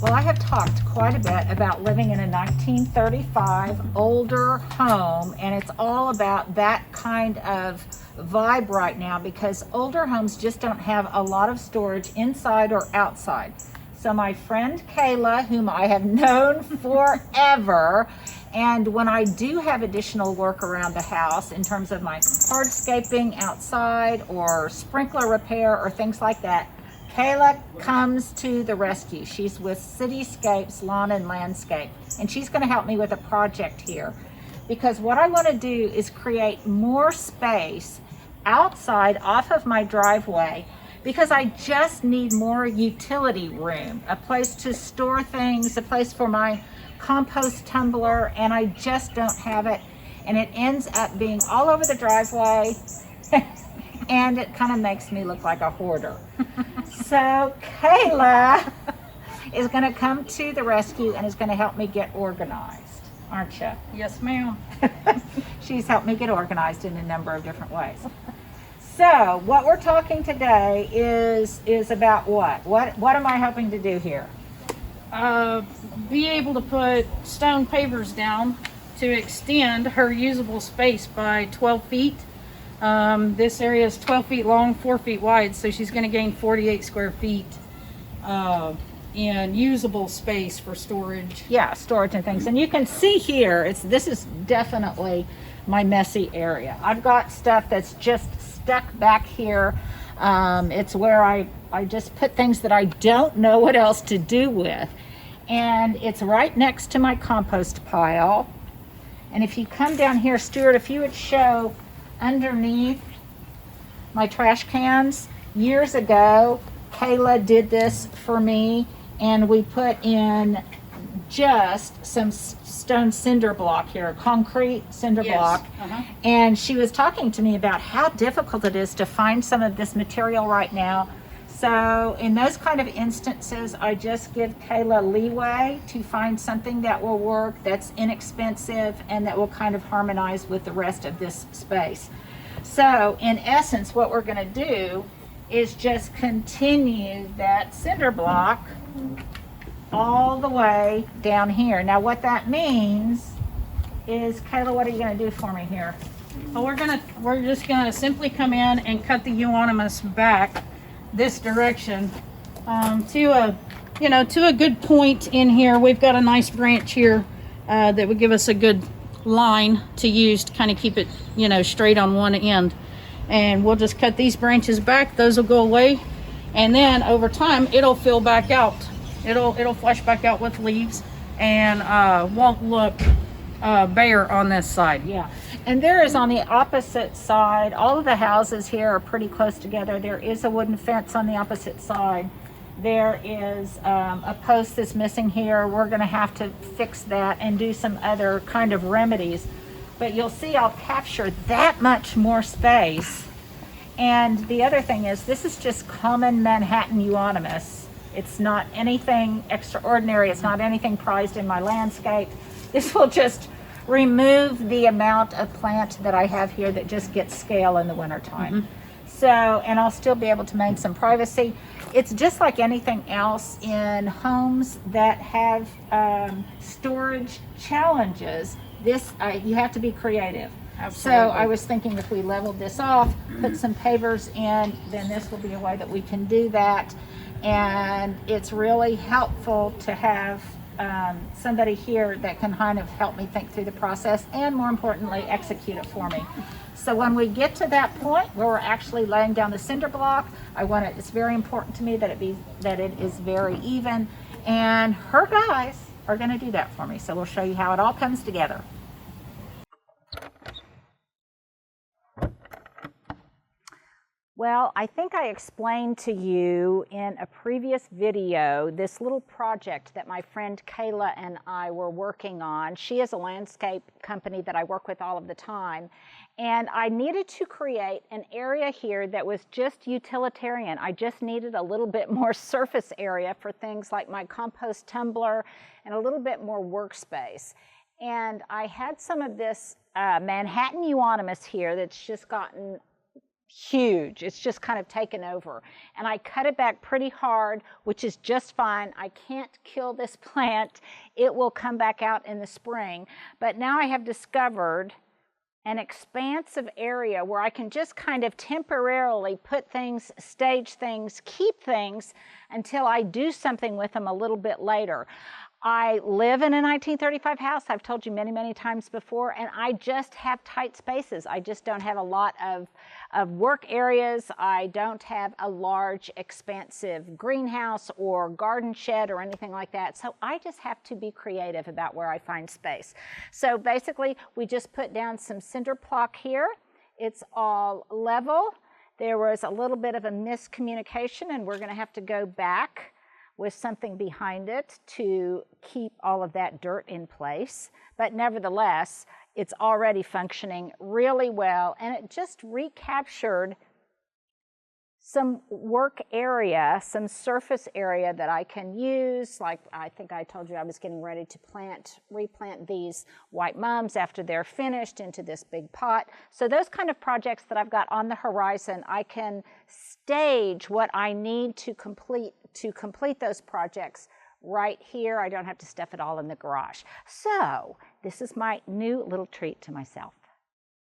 Well, I have talked quite a bit about living in a 1935 older home, and it's all about that kind of vibe right now because older homes just don't have a lot of storage inside or outside. So my friend Kayla, whom I have known forever, and when I do have additional work around the house in terms of my hardscaping outside or sprinkler repair or things like that, Kayla comes to the rescue. She's with Cityscapes Lawn and Landscape, and she's going to help me with a project here because what I want to do is create more space outside off of my driveway because I just need more utility room, a place to store things, a place for my compost tumbler, and I just don't have it, and it ends up being all over the driveway and it kind of makes me look like a hoarder. So Kayla is going to come to the rescue and is going to help me get organized, aren't you? Yes, ma'am. She's helped me get organized in a number of different ways. So what we're talking today is about what? What am I hoping to do here? Be able to put stone pavers down to extend her usable space by 12 feet. This area is 12 feet long, 4 feet wide, so she's going to gain 48 square feet in usable space for storage. Yeah, storage and things. And you can see here, this is definitely my messy area. I've got stuff that's just stuck back here. It's where I just put things that I don't know what else to do with. And it's right next to my compost pile. And if you come down here, Stuart, if you would show underneath my trash cans, years ago, Kayla did this for me, and we put in just some stone cinder block here, concrete cinder block. And she was talking to me about how difficult it is to find some of this material right now. So in those kind of instances, I just give Kayla leeway to find something that will work, that's inexpensive, and that will kind of harmonize with the rest of this space. So in essence, what we're going to do is just continue that cinder block all the way down here. Now what that means is, Kayla, what are you going to do for me here? Well, we're just gonna simply come in and cut the euonymus back this direction to a good point in here. We've got a nice branch here that would give us a good line to use to kind of keep it straight on one end, and we'll just cut these branches back. Those will go away, and then over time it'll fill back out. It'll flush back out with leaves and won't look bare on this side. Yeah, and there is on the opposite side, all of the houses here are pretty close together. There is a wooden fence on the opposite side. There is a post that's missing here. We're going to have to fix that and do some other kind of remedies. But you'll see I'll capture that much more space. And the other thing is, this is just common Manhattan euonymus. It's not anything extraordinary. It's not anything prized in my landscape. This will just remove the amount of plant that I have here that just gets scale in the wintertime. So, and I'll still be able to maintain some privacy. It's just like anything else in homes that have storage challenges. You have to be creative. Absolutely. So I was thinking if we leveled this off, put some pavers in, then this will be a way that we can do that. And it's really helpful to have somebody here that can kind of help me think through the process and, more importantly, execute it for me. So when we get to that point where we're actually laying down the cinder block, it's very important to me that it is very even, and her guys are going to do that for me. So we'll show you how it all comes together. Well, I think I explained to you in a previous video this little project that my friend Kayla and I were working on. She is a landscape company that I work with all of the time, and I needed to create an area here that was just utilitarian. I just needed a little bit more surface area for things like my compost tumbler and a little bit more workspace. And I had some of this Manhattan euonymus here that's just gotten huge. It's just kind of taken over. And I cut it back pretty hard, which is just fine. I can't kill this plant. It will come back out in the spring. But now I have discovered an expansive area where I can just kind of temporarily put things, stage things, keep things until I do something with them a little bit later. I live in a 1935 house, I've told you many, many times before, and I just have tight spaces. I just don't have a lot of work areas. I don't have a large, expansive greenhouse or garden shed or anything like that. So I just have to be creative about where I find space. So basically, we just put down some cinder block here. It's all level. There was a little bit of a miscommunication, and we're going to have to go back with something behind it to keep all of that dirt in place. But nevertheless, it's already functioning really well, and it just recaptured some work area, some surface area that I can use. Like I think I told you I was getting ready to replant these white mums after they're finished into this big pot. So those kind of projects that I've got on the horizon, I can stage what I need to complete those projects right here. I don't have to stuff it all in the garage. So this is my new little treat to myself.